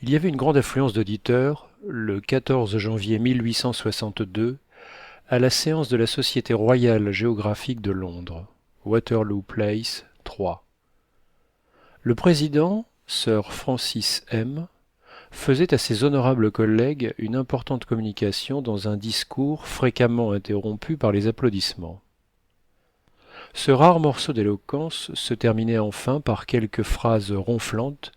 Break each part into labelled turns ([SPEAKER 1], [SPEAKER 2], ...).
[SPEAKER 1] Il y avait une grande affluence d'auditeurs, le 14 janvier 1862, à la séance de la Société royale géographique de Londres, Waterloo Place, 3. Le président, Sir Francis M., faisait à ses honorables collègues une importante communication dans un discours fréquemment interrompu par les applaudissements. Ce rare morceau d'éloquence se terminait enfin par quelques phrases ronflantes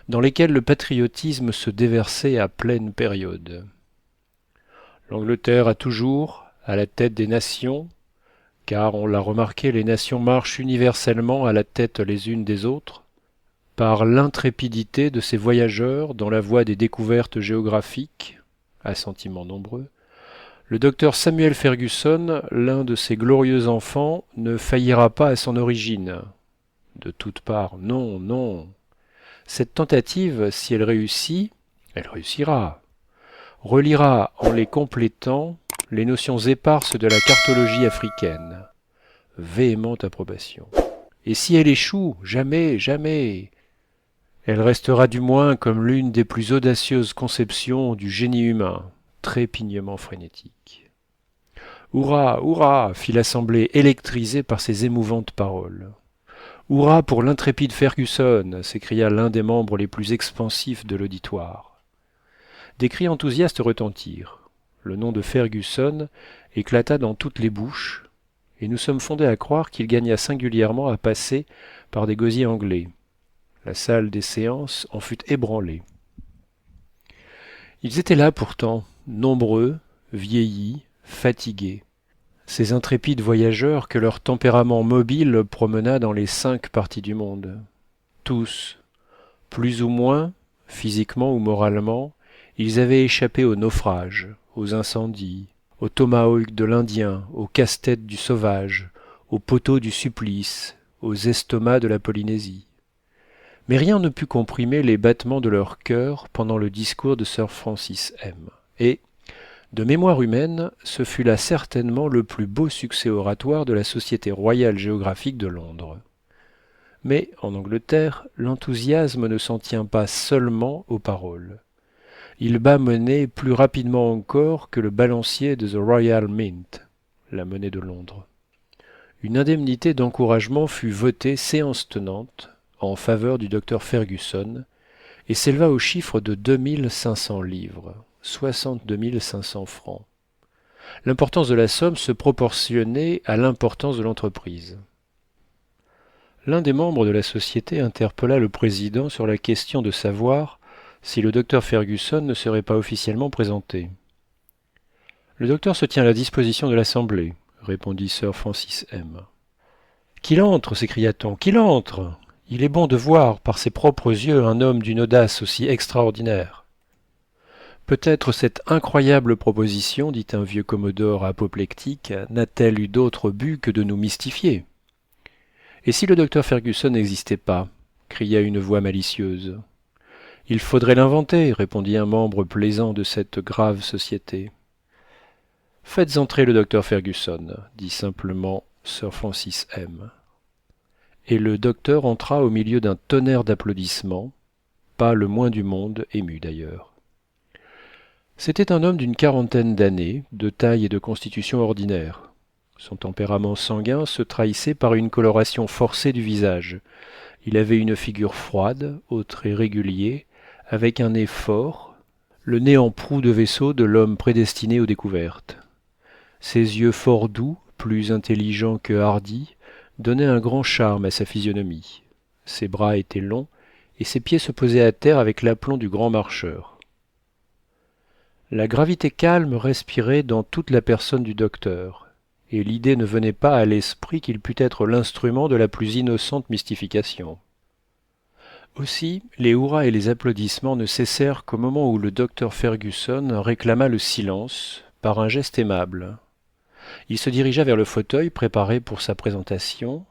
[SPEAKER 1] dans lesquelles le patriotisme se déversait à pleine période. L'Angleterre a toujours, à la tête des nations, car on l'a remarqué, les nations marchent universellement à la tête les unes des autres, par l'intrépidité de ses voyageurs dans la voie des découvertes géographiques, assentiments nombreux, le docteur Samuel Fergusson, l'un de ses glorieux enfants, ne faillira pas à son origine. De toutes parts, non, non. Cette tentative, si elle réussira, reliera en les complétant les notions éparses de la cartologie africaine. Véhémente approbation. Et si elle échoue, jamais, jamais, elle restera du moins comme l'une des plus audacieuses conceptions du génie humain, trépignement frénétique. Hurrah, hurrah, fit l'assemblée électrisée par ces émouvantes paroles. Hurrah pour l'intrépide Fergusson, s'écria l'un des membres les plus expansifs de l'auditoire. Des cris enthousiastes retentirent. Le nom de Fergusson éclata dans toutes les bouches, et nous sommes fondés à croire qu'il gagna singulièrement à passer par des gosiers anglais. La salle des séances en fut ébranlée. Ils étaient là pourtant, nombreux, vieillis, fatigués, ces intrépides voyageurs que leur tempérament mobile promena dans les 5 parties du monde. Tous, plus ou moins, physiquement ou moralement, ils avaient échappé aux naufrages, aux incendies, aux tomahawks de l'Indien, aux casse-têtes du sauvage, aux poteaux du supplice, aux estomacs de la Polynésie. Mais rien ne put comprimer les battements de leur cœur pendant le discours de Sir Francis M. Et, de mémoire humaine, ce fut là certainement le plus beau succès oratoire de la Société royale géographique de Londres. Mais, en Angleterre, l'enthousiasme ne s'en tient pas seulement aux paroles. Il bat monnaie plus rapidement encore que le balancier de The Royal Mint, la monnaie de Londres. Une indemnité d'encouragement fut votée séance tenante en faveur du docteur Fergusson et s'éleva au chiffre de 2500 livres, 62 500 francs. L'importance de la somme se proportionnait à l'importance de l'entreprise. L'un des membres de la société interpella le président sur la question de savoir si le docteur Fergusson ne serait pas officiellement présenté. Le docteur se tient à la disposition de l'Assemblée, répondit Sir Francis M. Qu'il entre, s'écria-t-on, qu'il entre. Il est bon de voir par ses propres yeux un homme d'une audace aussi extraordinaire. Peut-être cette incroyable proposition, dit un vieux commodore apoplectique, n'a-t-elle eu d'autre but que de nous mystifier. Et si le docteur Fergusson n'existait pas, cria une voix malicieuse. Il faudrait l'inventer, répondit un membre plaisant de cette grave société. Faites entrer le docteur Fergusson, dit simplement Sir Francis M. Et le docteur entra au milieu d'un tonnerre d'applaudissements, pas le moins du monde ému d'ailleurs. C'était un homme d'une quarantaine d'années, de taille et de constitution ordinaire. Son tempérament sanguin se trahissait par une coloration forcée du visage. Il avait une figure froide, aux traits réguliers, avec un nez fort, le nez en proue de vaisseau de l'homme prédestiné aux découvertes. Ses yeux fort doux, plus intelligents que hardis, donnaient un grand charme à sa physionomie. Ses bras étaient longs et ses pieds se posaient à terre avec l'aplomb du grand marcheur. La gravité calme respirait dans toute la personne du docteur, et l'idée ne venait pas à l'esprit qu'il pût être l'instrument de la plus innocente mystification. Aussi, les hurrahs et les applaudissements ne cessèrent qu'au moment où le docteur Fergusson réclama le silence par un geste aimable. Il se dirigea vers le fauteuil préparé pour sa présentation,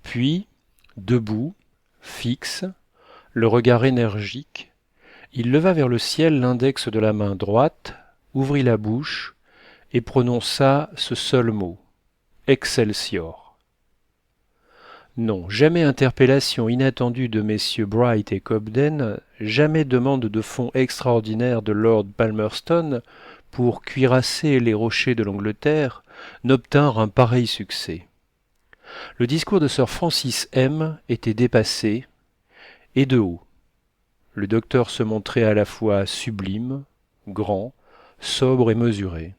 [SPEAKER 1] puis, debout, fixe, le regard énergique, il leva vers le ciel l'index de la main droite, ouvrit la bouche et prononça ce seul mot, Excelsior. Non, jamais interpellation inattendue de messieurs Bright et Cobden, jamais demande de fonds extraordinaire de Lord Palmerston pour cuirasser les rochers de l'Angleterre n'obtinrent un pareil succès. Le discours de Sir Francis M. était dépassé, et de haut. Le docteur se montrait à la fois sublime, grand, sobre et mesuré.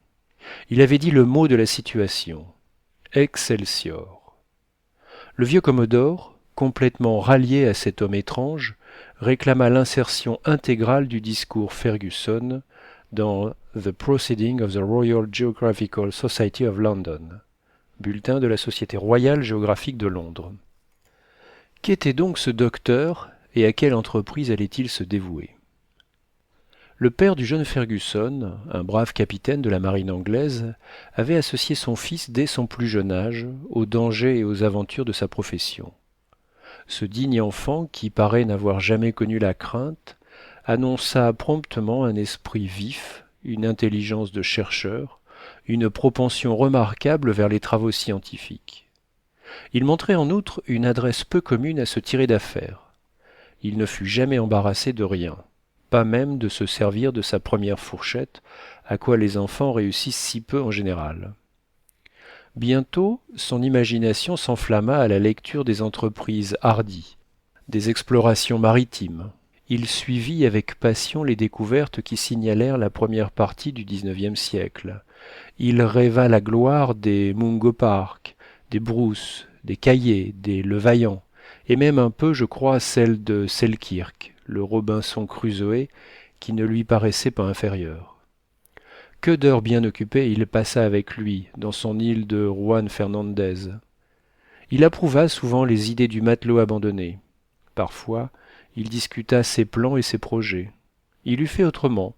[SPEAKER 1] Il avait dit le mot de la situation. Excelsior. Le vieux Commodore, complètement rallié à cet homme étrange, réclama l'insertion intégrale du discours Fergusson dans The Proceedings of the Royal Geographical Society of London, bulletin de la Société royale géographique de Londres. Qu'était donc ce docteur et à quelle entreprise allait-il se dévouer? Le père du jeune Fergusson, un brave capitaine de la marine anglaise, avait associé son fils dès son plus jeune âge aux dangers et aux aventures de sa profession. Ce digne enfant, qui paraît n'avoir jamais connu la crainte, annonça promptement un esprit vif, une intelligence de chercheur, une propension remarquable vers les travaux scientifiques. Il montrait en outre une adresse peu commune à se tirer d'affaire. Il ne fut jamais embarrassé de rien, pas même de se servir de sa première fourchette, à quoi les enfants réussissent si peu en général. Bientôt, son imagination s'enflamma à la lecture des entreprises hardies, des explorations maritimes. Il suivit avec passion les découvertes qui signalèrent la première partie du XIXe siècle. Il rêva la gloire des Mungo Park, des Bruce, des Caillé, des Levaillant, et même un peu, je crois, celle de Selkirk, le Robinson Crusoé, qui ne lui paraissait pas inférieur. Que d'heures bien occupées il passa avec lui dans son île de Juan Fernandez. Il approuva souvent les idées du matelot abandonné. Parfois, il discuta ses plans et ses projets. Il eût fait autrement,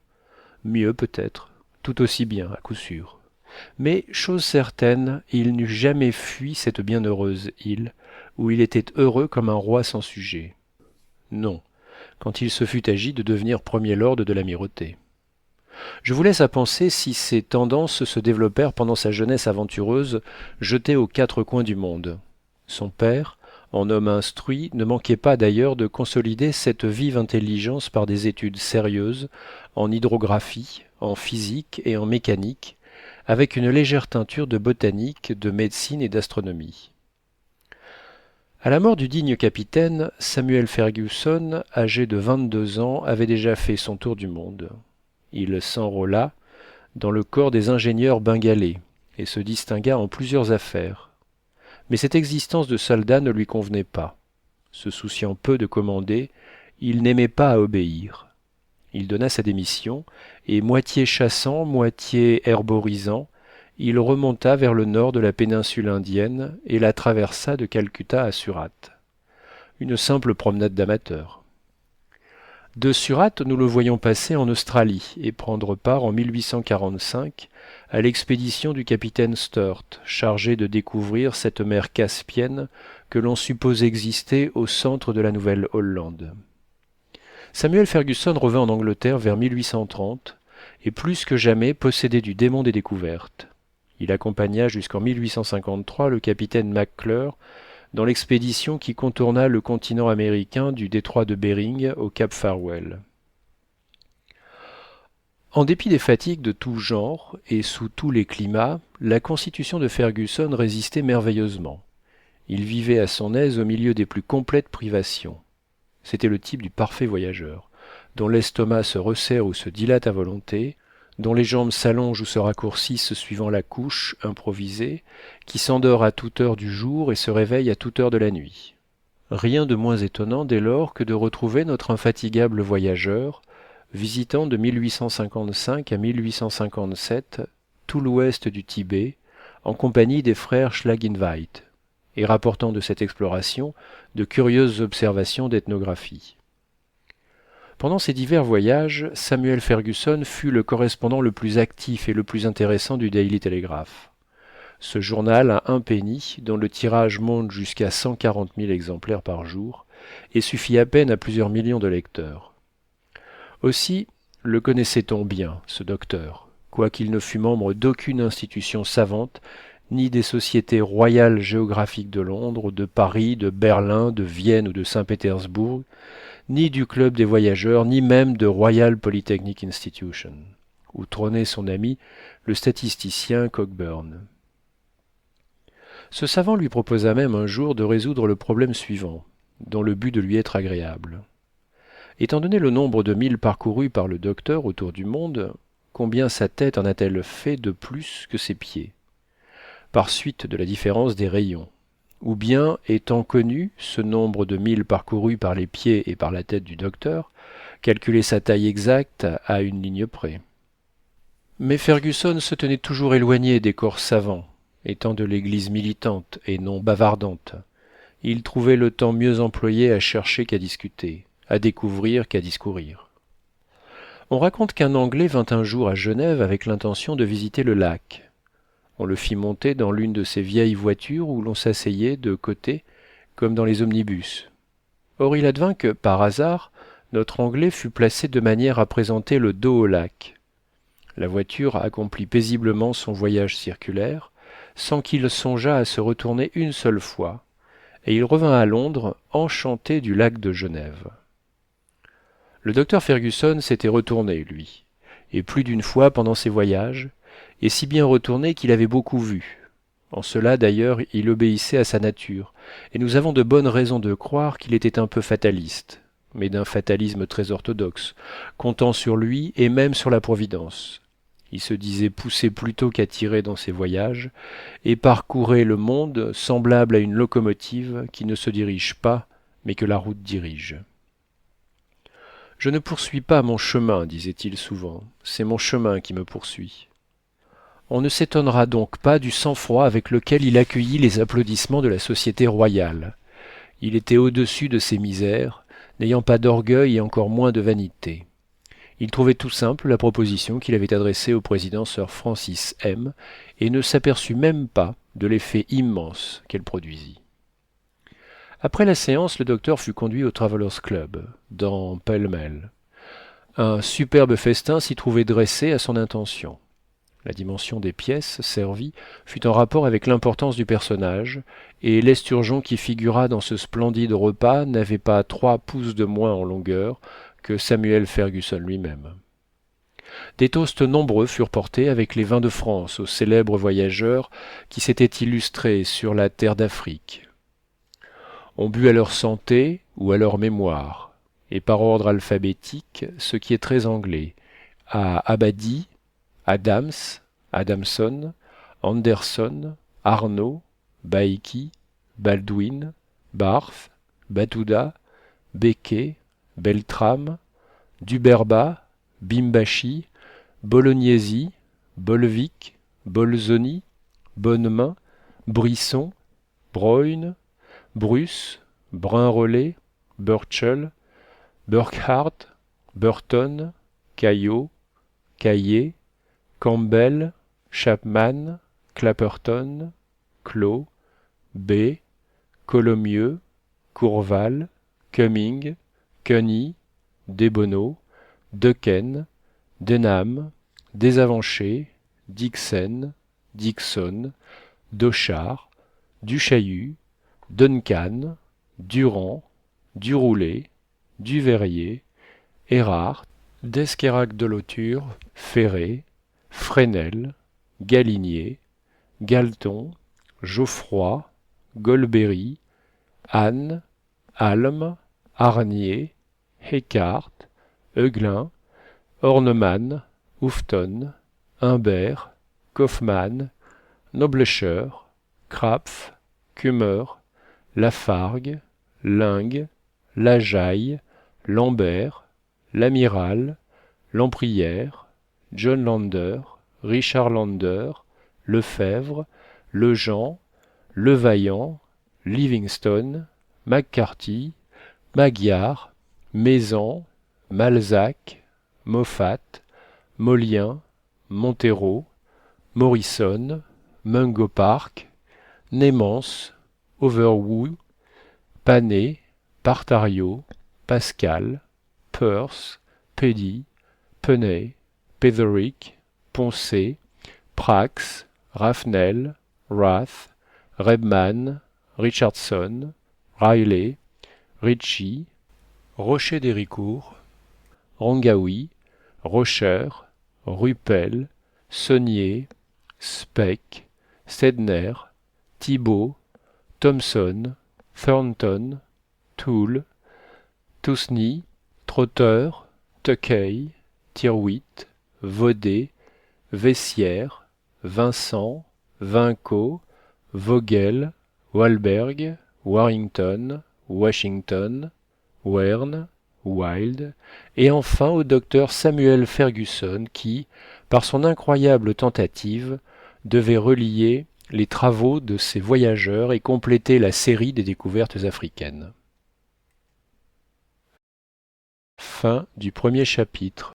[SPEAKER 1] mieux peut-être, tout aussi bien à coup sûr. Mais, chose certaine, il n'eût jamais fui cette bienheureuse île, où il était heureux comme un roi sans sujet. Non, quand il se fut agi de devenir premier lord de l'amirauté. Je vous laisse à penser si ces tendances se développèrent pendant sa jeunesse aventureuse, jetée aux quatre coins du monde. Son père, en homme instruit, ne manquait pas d'ailleurs de consolider cette vive intelligence par des études sérieuses en hydrographie, en physique et en mécanique, avec une légère teinture de botanique, de médecine et d'astronomie. À la mort du digne capitaine, Samuel Fergusson, âgé de 22 ans, avait déjà fait son tour du monde. Il s'enrôla dans le corps des ingénieurs bengalais et se distingua en plusieurs affaires. Mais cette existence de soldat ne lui convenait pas. Se souciant peu de commander, il n'aimait pas à obéir. Il donna sa démission et, moitié chassant, moitié herborisant, il remonta vers le nord de la péninsule indienne et la traversa de Calcutta à Surat. Une simple promenade d'amateur. De Surat, nous le voyons passer en Australie et prendre part en 1845 à l'expédition du capitaine Sturt, chargé de découvrir cette mer Caspienne que l'on suppose exister au centre de la Nouvelle-Hollande. Samuel Fergusson revint en Angleterre vers 1830 et plus que jamais possédé du démon des découvertes. Il accompagna jusqu'en 1853 le capitaine McClure dans l'expédition qui contourna le continent américain du détroit de Behring au cap Farewell. En dépit des fatigues de tout genre et sous tous les climats, la constitution de Fergusson résistait merveilleusement. Il vivait à son aise au milieu des plus complètes privations. C'était le type du parfait voyageur, dont l'estomac se resserre ou se dilate à volonté, dont les jambes s'allongent ou se raccourcissent suivant la couche improvisée, qui s'endort à toute heure du jour et se réveille à toute heure de la nuit. Rien de moins étonnant dès lors que de retrouver notre infatigable voyageur, visitant de 1855 à 1857 tout l'ouest du Tibet, en compagnie des frères Schlaginweit, et rapportant de cette exploration de curieuses observations d'ethnographie. Pendant ces divers voyages, Samuel Fergusson fut le correspondant le plus actif et le plus intéressant du Daily Telegraph. Ce journal à un penny, dont le tirage monte jusqu'à 140 000 exemplaires par jour, et suffit à peine à plusieurs millions de lecteurs. Aussi le connaissait-on bien, ce docteur, quoiqu'il ne fût membre d'aucune institution savante, ni des sociétés royales géographiques de Londres, de Paris, de Berlin, de Vienne ou de Saint-Pétersbourg, ni du Club des voyageurs, ni même de Royal Polytechnic Institution, où trônait son ami, le statisticien Cockburn. Ce savant lui proposa même un jour de résoudre le problème suivant, dans le but de lui être agréable. Étant donné le nombre de milles parcourus par le docteur autour du monde, combien sa tête en a-t-elle fait de plus que ses pieds, par suite de la différence des rayons? Ou bien, étant connu ce nombre de milles parcourus par les pieds et par la tête du docteur, calculer sa taille exacte à une ligne près. Mais Fergusson se tenait toujours éloigné des corps savants, étant de l'église militante et non bavardante. Il trouvait le temps mieux employé à chercher qu'à discuter, à découvrir qu'à discourir. On raconte qu'un Anglais vint un jour à Genève avec l'intention de visiter le lac. On le fit monter dans l'une de ces vieilles voitures où l'on s'asseyait de côté comme dans les omnibus. Or il advint que, par hasard, notre Anglais fut placé de manière à présenter le dos au lac. La voiture accomplit paisiblement son voyage circulaire, sans qu'il songeât à se retourner une seule fois, et il revint à Londres enchanté du lac de Genève. Le docteur Fergusson s'était retourné, lui, et plus d'une fois pendant ses voyages, et si bien retourné qu'il avait beaucoup vu. En cela d'ailleurs il obéissait à sa nature, et nous avons de bonnes raisons de croire qu'il était un peu fataliste, mais d'un fatalisme très orthodoxe, comptant sur lui et même sur la Providence. Il se disait poussé plutôt qu'attiré dans ses voyages, et parcourait le monde semblable à une locomotive qui ne se dirige pas, mais que la route dirige. Je ne poursuis pas mon chemin, disait-il souvent, c'est mon chemin qui me poursuit. On ne s'étonnera donc pas du sang-froid avec lequel il accueillit les applaudissements de la société royale. Il était au-dessus de ses misères, n'ayant pas d'orgueil et encore moins de vanité. Il trouvait tout simple la proposition qu'il avait adressée au président Sir Francis M. et ne s'aperçut même pas de l'effet immense qu'elle produisit. Après la séance, le docteur fut conduit au Travellers Club, dans Pall Mall. Un superbe festin s'y trouvait dressé à son intention. La dimension des pièces servies fut en rapport avec l'importance du personnage, et l'esturgeon qui figura dans ce splendide repas n'avait pas 3 pouces de moins en longueur que Samuel Fergusson lui-même. Des toasts nombreux furent portés avec les vins de France aux célèbres voyageurs qui s'étaient illustrés sur la terre d'Afrique. On but à leur santé ou à leur mémoire, et par ordre alphabétique, ce qui est très anglais, à Abadie, Adams, Adamson, Anderson, Arnaud, Baïki, Baldwin, Barth, Batuda, Becket, Beltrame, Duberba, Bimbashi, Bolognesi, Bolvic, Bolzoni, Bonnemain, Brisson, Broyne, Bruce, Brun-Rollet, Burchell, Burkhardt, Burton, Caillot, Caillé, Campbell, Chapman, Clapperton, Clos, Bay, Colomieux, Courval, Cumming, Cunny, Desbonneau, Dequesne, Denham, Desavanché, Dixon, Dixon, Dochard, Duchaillu, Duncan, Durand, Duroulet, Duverrier, Erard, d'Escayrac de Lauture, Ferré, Fresnel, Galinier, Galton, Geoffroy, Golbery, Anne, Alme, Arnier, Heckart, Euglin, Horneman, Houfton, Humbert, Kaufmann, Noblescher, Krapf, Kummer, Lafargue, Lingue, Lajaille, Lambert, L'Amiral, Lamprière, John Lander, Richard Lander, Lefebvre, Lejean, Levaillant, Livingstone, McCarthy, Magyar, Maison, Malzac, Moffat, Molien, Montero, Morrison, Mungo Park, Nemans, Overwood, Panet, Partario, Pascal, Peirce, Peddy, Penay, Petherick, Poncet, Prax, Raffnel, Rath, Rebman, Richardson, Riley, Ritchie, Rocher d'Héricourt, Rangawi, Rocher, Ruppel, Saunier, Speck, Steedner, Thibault, Thomson, Thornton, Toole, Tousny, Trotter, Tuckey, Tyrwhitt, Vaudet, Vessière, Vincent, Vinco, Vogel, Walberg, Warrington, Washington, Werne, Wild, et enfin au docteur Samuel Fergusson qui, par son incroyable tentative, devait relier les travaux de ces voyageurs et compléter la série des découvertes africaines. Fin du premier chapitre.